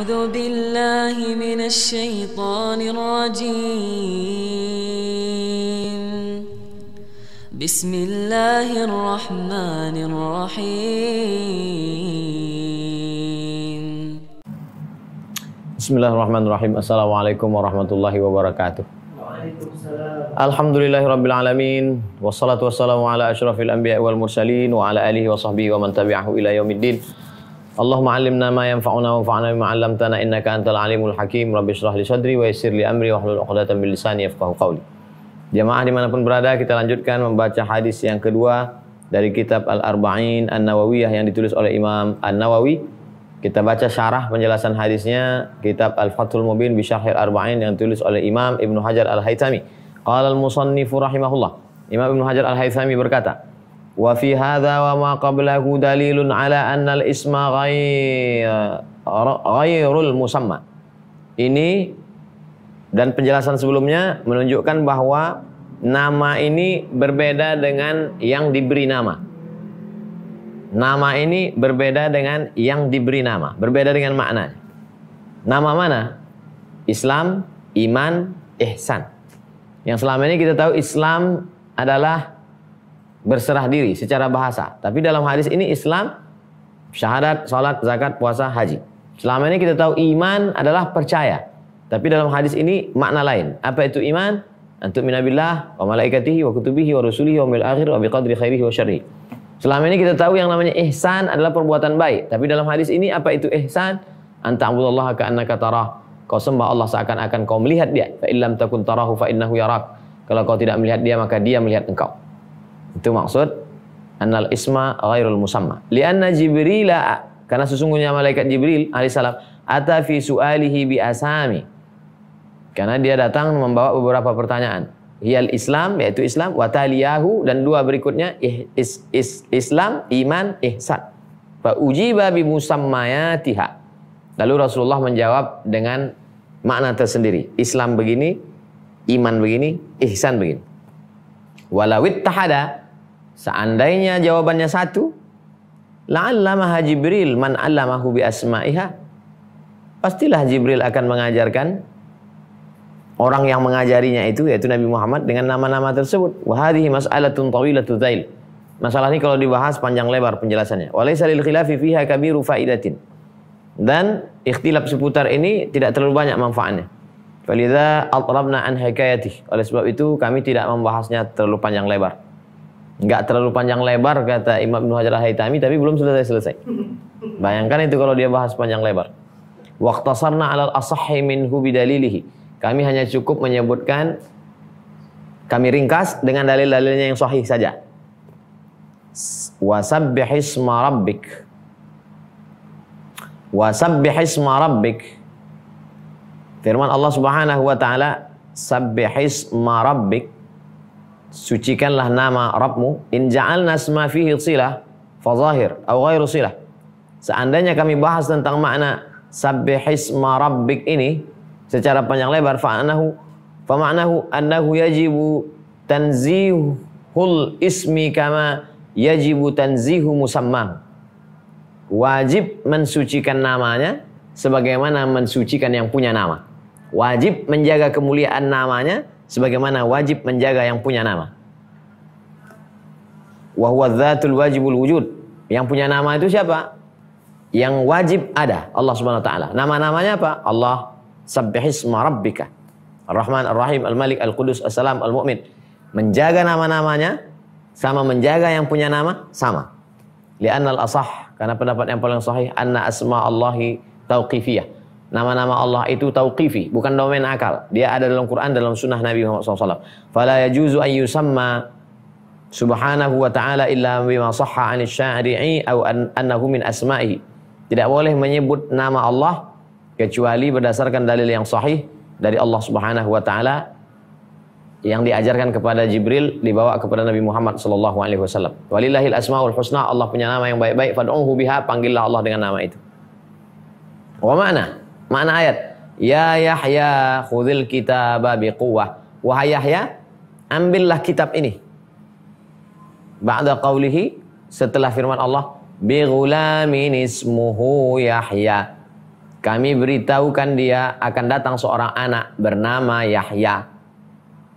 أعوذ بالله من الشيطان الرجيم بسم الله الرحمن الرحيم Bismillahirrahmanirrahim. Assalamualaikum warahmatullahi wabarakatuh. Alhamdulillahirrabbilalamin. Wassalatu wassalamu ala ashrafil anbiya wal mursalin wa ala alihi wa sahbihi wa man tabi'ahu ila yaumiddin. Allahumma allimna ma yanfa'una wa fa'na bima 'allamtana innaka antal alimul hakim. Rabbi shrah li sadri wa yassir li amri wahlul 'uqdatam min lisani yafqahu qawli. Jamaah dimanapun berada, kita lanjutkan membaca hadis yang kedua dari kitab Al-Arba'in An-Nawawiyah yang ditulis oleh Imam An-Nawawi. Kita baca syarah penjelasan hadisnya, kitab Al-Fathul Mubin bi Syarhil Arba'in yang ditulis oleh Imam Ibnu Hajar Al-Haythami. Qala al-musannifu rahimahullah. Imam Ibnu Hajar Al-Haythami berkata, wa fi hadza wa ma qablahu dalilun ala anna al-isma ghairul musamma. Ini dan penjelasan sebelumnya menunjukkan bahwa nama ini berbeda dengan yang diberi nama. Nama ini berbeda dengan yang diberi nama, berbeda dengan maknanya. Nama mana? Islam, iman, ihsan. Yang selama ini kita tahu Islam adalah berserah diri secara bahasa. Tapi dalam hadis ini Islam, syahadat, salat, zakat, puasa, haji. Selama ini kita tahu iman adalah percaya. Tapi dalam hadis ini makna lain. Apa itu iman? Antu'mina billah wa malaikatihi wa kutubihi wa rusulihi wa bil akhir wa biqadri khairihi wa syarrihi. Selama ini kita tahu yang namanya ihsan adalah perbuatan baik. Tapi dalam hadis ini apa itu ihsan? Anta'budallaha ka'annaka tarah. Kau sembah Allah seakan-akan kau melihat dia. Fa illam takun tarahu fa innahu yarak. Kalau kau tidak melihat dia maka dia melihat engkau. Itu maksud annal isma ghairul musamma. Lianna Jibrila, karena sesungguhnya malaikat Jibril alaihissalam ata fi su'alihi bi asami. Karena dia datang membawa beberapa pertanyaan. Hiyal Islam, yaitu Islam, wa taliyahu, dan dua berikutnya Islam, iman, ihsan. Fa ujiba bi musammayatiha. Lalu Rasulullah menjawab dengan makna tersendiri. Islam begini, iman begini, ihsan begini. Walawit tahada, seandainya jawabannya satu, la'allamaha Jibril man 'allamahu bi asma'iha. Pastilah Jibril akan mengajarkan orang yang mengajarinya itu, yaitu Nabi Muhammad, dengan nama-nama tersebut. Wa hadhihi mas'alatun tawilatu dzail. Masalah ini kalau dibahas panjang lebar penjelasannya. Wa laysa lil khilafi fiha kabiru faidatin. Dan ikhtilaf seputar ini tidak terlalu banyak manfaatnya. Falidza atrabna an hikayati. Oleh sebab itu kami tidak membahasnya terlalu panjang lebar. Enggak terlalu panjang lebar kata Imam Ibnu Hajar Al-Haythami, tapi belum selesai. Bayangkan itu kalau dia bahas panjang lebar. Waqtasarna 'alal asahhi minhu bidalilihi. Kami hanya cukup menyebutkan, kami ringkas dengan dalil-dalilnya yang sahih saja. Wasabbihisma rabbik. Wasabbihisma rabbik. Firman Allah Subhanahu wa taala, sabbihisma rabbik. Sucikanlah nama Rabbmu. In ja'alna asma fihi silah fa zahir atau ghairu silah. Seandainya kami bahas tentang makna sabbihisma rabbik ini secara panjang lebar, fama'nahu annahu yajibu tanzihul ismi kama yajibu tanzihu musammah. Wajib mensucikan namanya sebagaimana mensucikan yang punya nama. Wajib menjaga kemuliaan namanya sebagaimana wajib menjaga yang punya nama. Wa huwa dzatul wajibul wujud. Yang punya nama itu siapa? Yang wajib ada, Allah Subhanahu wa taala. Nama-namanya apa? Allah. Sabbihisma rabbika Ar-Rahman, Ar-Rahim, Al-Malik, Al-Qudus, As-Salam, Al-Mu'min. Menjaga nama-namanya sama menjaga yang punya nama sama. Li'anna al-asah, karena pendapat yang paling sahih, anna asma Allahi tauqifiyah. Nama-nama Allah itu tauqifi, bukan domain akal. Dia ada dalam Quran, dalam sunnah Nabi Muhammad SAW. Fala yajuzu an yusamma subhanahu wa ta'ala illa bima sahha 'anil syari'i aw annahu min asma'ihi. Tidak boleh menyebut nama Allah kecuali berdasarkan dalil yang sahih dari Allah Subhanahu wa taala yang diajarkan kepada Jibril, dibawa kepada Nabi Muhammad sallallahu alaihi wasallam. Walillahil asmaul husna, Allah punya nama yang baik-baik, fad'uhu biha, panggillah Allah dengan nama itu. Wa makna ayat, ya Yahya khudhil kitaba biquwwah. Wahai Yahya, ambillah kitab ini. Ba'da qaulihi, setelah firman Allah, bi ghulamin ismuhu Yahya. Kami beritahukan dia akan datang seorang anak bernama Yahya.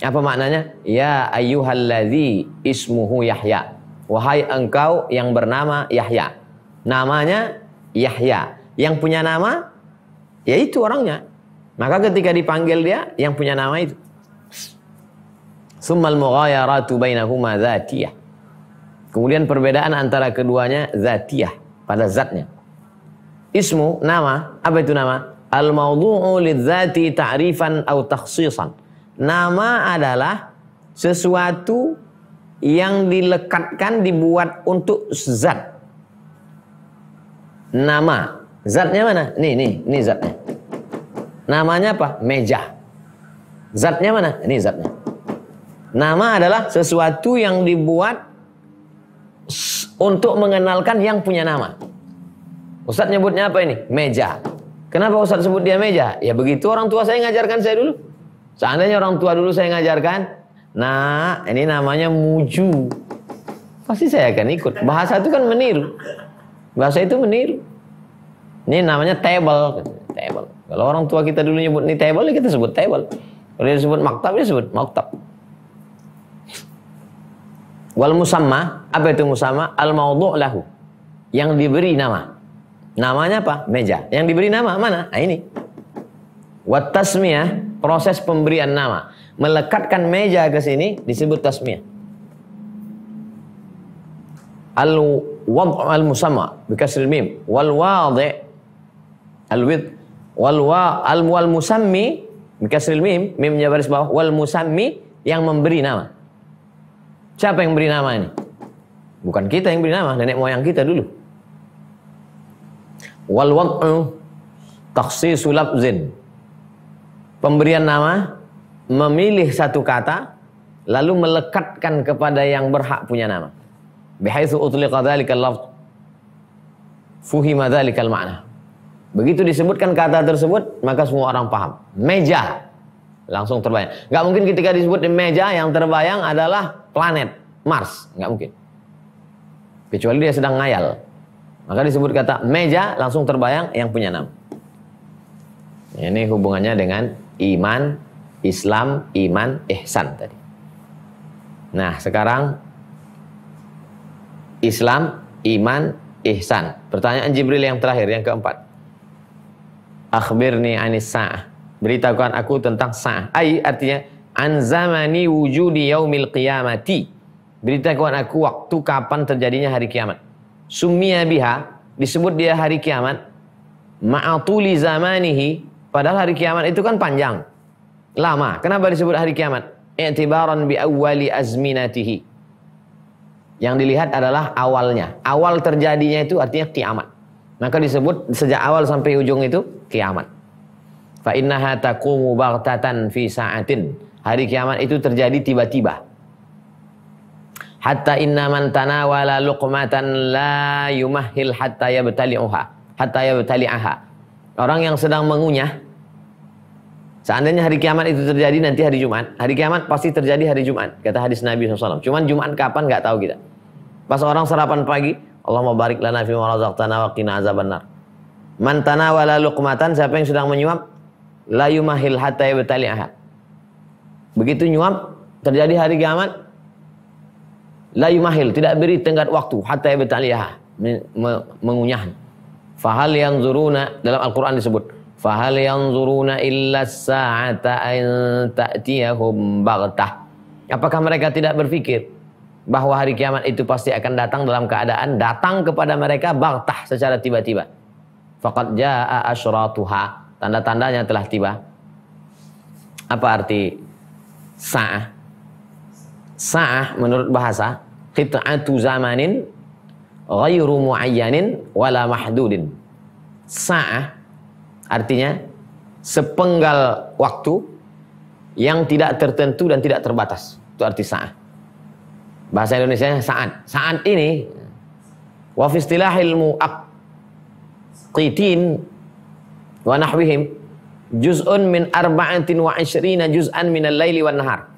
Apa maknanya? Ya ayyuhalladzi ismuhu Yahya. Wahai engkau yang bernama Yahya. Namanya Yahya. Yang punya nama, yaitu orangnya. Maka ketika dipanggil dia, yang punya nama itu. Summal mughayaratu bainahuma dzatiyah. Kemudian perbedaan antara keduanya dzatiyah, pada zatnya. Ismu, nama, apa itu nama? Al-mawdu'u lidzati ta'rifan atau takhsisan. Nama adalah sesuatu yang dilekatkan, dibuat untuk zat. Nama, zatnya mana? Nih zatnya. Namanya apa? Meja. Zatnya mana? Ini zatnya. Nama adalah sesuatu yang dibuat untuk mengenalkan yang punya nama. Ustaz nyebutnya apa ini? Meja. Kenapa Ustaz sebut dia meja? Ya begitu orang tua saya ngajarkan saya dulu. Seandainya orang tua dulu saya ngajarkan, nah ini namanya muju, pasti saya akan ikut. Bahasa itu kan meniru. Bahasa itu meniru. Ini namanya table. Table. Kalau orang tua kita dulu nyebut ini table, ya kita sebut table. Kalau dia sebut maktab, dia sebut maktab. Wal musamma, apa itu musamma? Al mawdu' lahu, yang diberi nama. Namanya apa? Meja. Yang diberi nama mana? Nah ini. Wat tasmiyah, proses pemberian nama. Melekatkan meja ke sini disebut tasmiyah. Al wad'u al musamma bi kasril mim wal wadi' al wid wal musammi bi kasril mim, mimnya baris bawah, wal musammi, yang memberi nama. Siapa yang beri nama ini? Bukan kita yang beri nama, nenek moyang kita dulu. Wal wad'u takhsisu lafzin. Pemberian nama, memilih satu kata lalu melekatkan kepada yang berhak punya nama. Bihaitsu utliqa dzalikal lafz fuhima dzalikal ma'na. Begitu disebutkan kata tersebut, maka semua orang paham. Meja langsung terbayang. Enggak mungkin ketika disebut meja yang terbayang adalah planet Mars, enggak mungkin. Kecuali dia sedang ngayal. Maka disebut kata meja, langsung terbayang yang punya nama. Ini hubungannya dengan iman, Islam, iman, ihsan tadi. Nah, sekarang Islam, iman, ihsan. Pertanyaan Jibril yang terakhir, yang keempat. Akhbirni anis sa'ah. Beritahukan aku tentang sa'ah. Ai artinya an zamani wujudi yaumil qiyamati. Beritahukan aku waktu kapan terjadinya hari kiamat. Summiya biha, disebut dia hari kiamat, ma'atuli zamanihi, padahal hari kiamat itu kan panjang, lama. Kenapa disebut hari kiamat? I'tibaran bi awwali azminatihi. Yang dilihat adalah awalnya. Awal terjadinya itu artinya kiamat. Maka disebut sejak awal sampai ujung itu kiamat. Fa innaha taqumu baghtatan fi sa'atin. Hari kiamat itu terjadi tiba-tiba. Hatta inna man tanawala luqmatan la yumahhil hatta yabtali'aha. Orang yang sedang mengunyah, seandainya hari kiamat itu terjadi nanti hari Jumat, hari kiamat pasti terjadi hari Jumat, kata hadis Nabi SAW. Cuman Jumat kapan nggak tahu kita. Pas orang sarapan pagi, Allahumma barik lana fima razaqtana wa qina azabannar. Man tanawala luqmatan, siapa yang sedang menyuap, la yumahhil hatta yabtali'aha. Begitu nyuap, terjadi hari kiamat, la yumahil, tidak beri tenggat waktu, hatta yabtaliha, mengunyah. Fahal yanzuruna, dalam Al-Quran disebut, fahal yanzuruna illa sa'ata an ta'tiyahum baghtah. Apakah mereka tidak berpikir bahwa hari kiamat itu pasti akan datang dalam keadaan datang kepada mereka baghtah, secara tiba-tiba. Faqad jaa asyratuha, tanda-tandanya telah tiba. Apa arti sa'ah? Sa'ah menurut bahasa qit'atu zamanin ghairu muayyanin wala mahdudin. Sa'ah artinya sepenggal waktu yang tidak tertentu dan tidak terbatas. Itu arti sa'ah. Bahasa Indonesianya saat. Saat ini wa fi istilahil muaqqitin wa nahwihim juz'un min 24 juz'an minal laili wan nahar.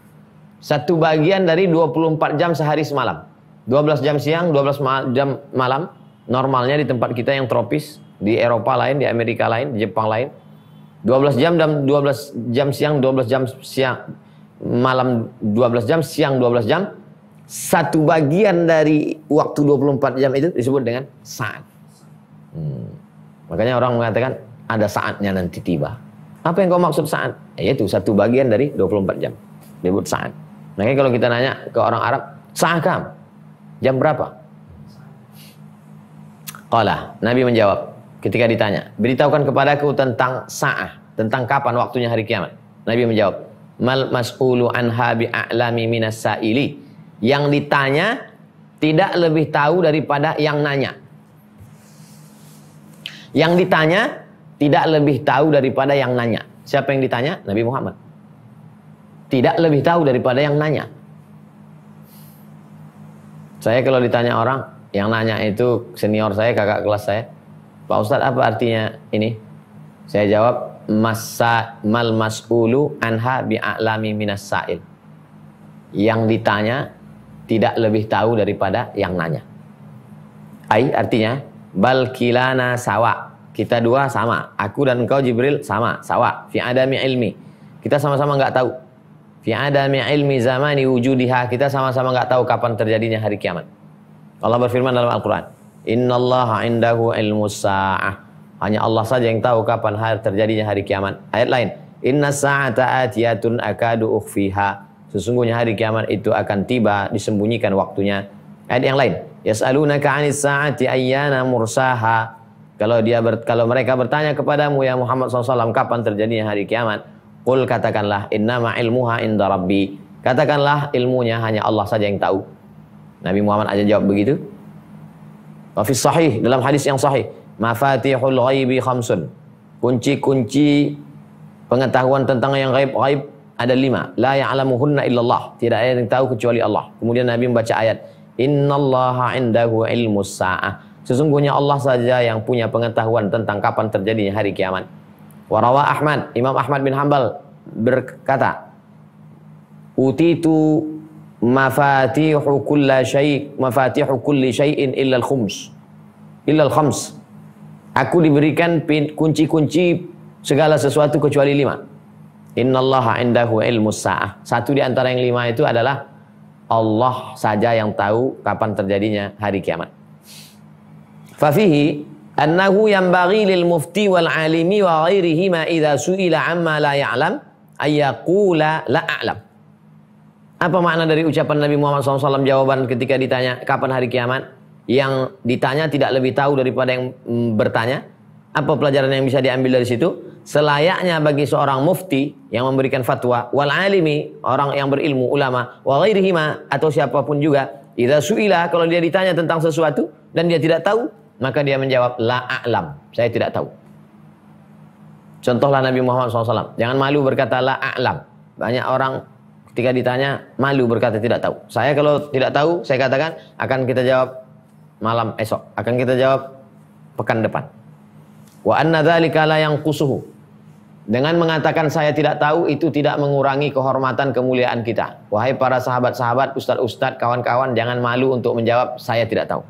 Satu bagian dari 24 jam sehari semalam. 12 jam siang, 12 jam malam. Normalnya di tempat kita yang tropis, Di Eropa lain, di Amerika lain, di Jepang lain. 12 jam dan 12 jam siang, 12 jam siang, malam 12 jam, siang 12 jam. Satu bagian dari waktu 24 jam itu disebut dengan saat. Makanya orang mengatakan ada saatnya nanti tiba. Apa yang kau maksud saat? Yaitu satu bagian dari 24 jam. Disebut saat. Makanya kalau kita nanya ke orang Arab, sa'akam, jam berapa? Qala, Nabi menjawab ketika ditanya, beritahukan kepadaku tentang sa'ah, tentang kapan waktunya hari kiamat. Nabi menjawab, mal mas'ulu anha bi'a'lami minas sa'ili. Yang ditanya tidak lebih tahu daripada yang nanya. Yang ditanya tidak lebih tahu daripada yang nanya. Siapa yang ditanya? Nabi Muhammad. Tidak lebih tahu daripada yang nanya. Saya kalau ditanya orang, yang nanya itu senior saya, kakak kelas saya, Pak Ustadz apa artinya ini? Saya jawab, mal mas'ulu anha bi'a'lami minas sa'il. Yang ditanya tidak lebih tahu daripada yang nanya. Artinya, bal kilana sawa. Kita dua sama. Aku dan engkau Jibril sama. Sawa. Fi adami ilmi. Kita sama-sama nggak tahu. Fi adami ilmi zamani wujudiha. Kita sama-sama nggak tahu kapan terjadinya hari kiamat. Allah berfirman dalam Al-Quran. Innallaha indahu ilmus sa'ah. Hanya Allah saja yang tahu kapan terjadinya hari kiamat. Ayat lain. Inna sa'ata atiyatun akadu ukhfiha. Sesungguhnya hari kiamat itu akan tiba, disembunyikan waktunya. Ayat yang lain. Yas'alunaka 'anis sa'ati ayyana mursaha. Kalau mereka bertanya kepadamu ya Muhammad SAW, kapan terjadinya hari kiamat? Qul, katakanlah, innama ilmuha inda rabbi. Katakanlah ilmunya hanya Allah saja yang tahu. Nabi Muhammad aja jawab begitu. Wa fi sahih, dalam hadis yang sahih, mafatihul ghaibi khamsun. Kunci-kunci pengetahuan tentang yang gaib ada 5. La ya'lamuhunna illallah. Tidak ada yang tahu kecuali Allah. Kemudian Nabi membaca ayat, innallaha indahu ilmus sa'ah. Sesungguhnya Allah saja yang punya pengetahuan tentang kapan terjadinya hari kiamat. Warawa Ahmad, Imam Ahmad bin Hanbal berkata, utitu mafatihu kulli syai'in illa al-khams. Aku diberikan kunci-kunci segala sesuatu kecuali 5. Innallaha indahu ilmus sa'ah. Satu di antara yang 5 itu adalah Allah saja yang tahu kapan terjadinya hari kiamat. Fafihi annahu yanbaghi lil mufti wal alimi wa ghairihi ma idza su'ila amma la ya'lam ayyaqula la a'lam. Apa makna dari ucapan Nabi Muhammad SAW jawaban ketika ditanya kapan hari kiamat? Yang ditanya tidak lebih tahu daripada yang bertanya. Apa pelajaran yang bisa diambil dari situ? Selayaknya bagi seorang mufti yang memberikan fatwa, wal alimi, orang yang berilmu, ulama, wa ghairihi ma, atau siapapun juga, idza su'ila, kalau dia ditanya tentang sesuatu dan dia tidak tahu, maka dia menjawab la a'lam, saya tidak tahu. Contohlah Nabi Muhammad SAW. Jangan malu berkata la a'lam. Banyak orang ketika ditanya malu berkata tidak tahu. Saya kalau tidak tahu, saya katakan akan kita jawab malam esok, akan kita jawab pekan depan. Wa anna dzalika la yanqusuhu. Dengan mengatakan saya tidak tahu itu tidak mengurangi kehormatan kemuliaan kita. Wahai para sahabat-sahabat, ustaz-ustaz, kawan-kawan, jangan malu untuk menjawab saya tidak tahu.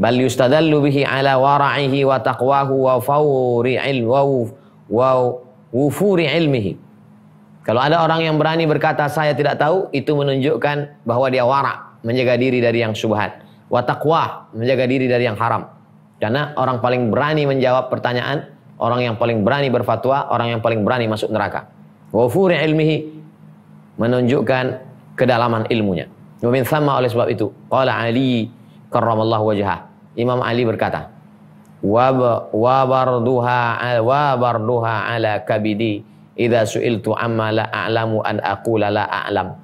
Bal yustadallu bihi ala wara'ihi wa taqwahu wa wufuri ilmihi. Kalau ada orang yang berani berkata saya tidak tahu, itu menunjukkan bahwa dia wara', menjaga diri dari yang syubhat, wa taqwa, menjaga diri dari yang haram. Karena orang paling berani menjawab pertanyaan, orang yang paling berani berfatwa, orang yang paling berani masuk neraka. Wa wufuri ilmihi, menunjukkan kedalaman ilmunya. Wa min thamma, oleh sebab itu, qala Ali karramallahu wajhah, Imam Ali berkata, wa barduha ala kabidi idza su'iltu amma la a'lamu an aqula la a'lam.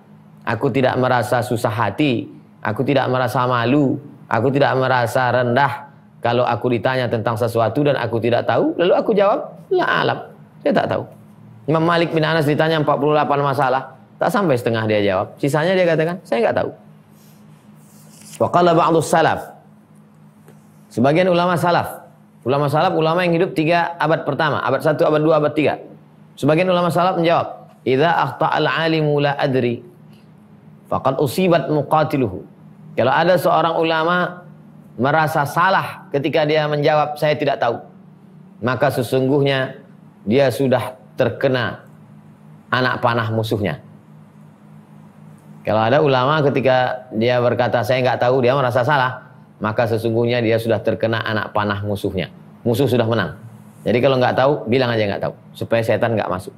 Aku tidak merasa susah hati, aku tidak merasa malu, aku tidak merasa rendah kalau aku ditanya tentang sesuatu dan aku tidak tahu, lalu aku jawab la a'lam, saya tak tahu. Imam Malik bin Anas ditanya 48 masalah, tak sampai setengah dia jawab, sisanya dia katakan saya enggak tahu. Wa qala ba'dus salaf, sebagian ulama salaf, ulama yang hidup 3 abad pertama, abad 1, abad 2, abad 3. Sebagian ulama salaf menjawab, idza akhta'al alimu la adri faqad usibat muqatiluhu. Kalau ada seorang ulama merasa salah ketika dia menjawab saya tidak tahu, maka sesungguhnya dia sudah terkena anak panah musuhnya. Kalau ada ulama ketika dia berkata saya nggak tahu, dia merasa salah, maka sesungguhnya dia sudah terkena anak panah musuhnya. Musuh sudah menang. Jadi kalau nggak tahu, bilang aja nggak tahu, supaya setan nggak masuk.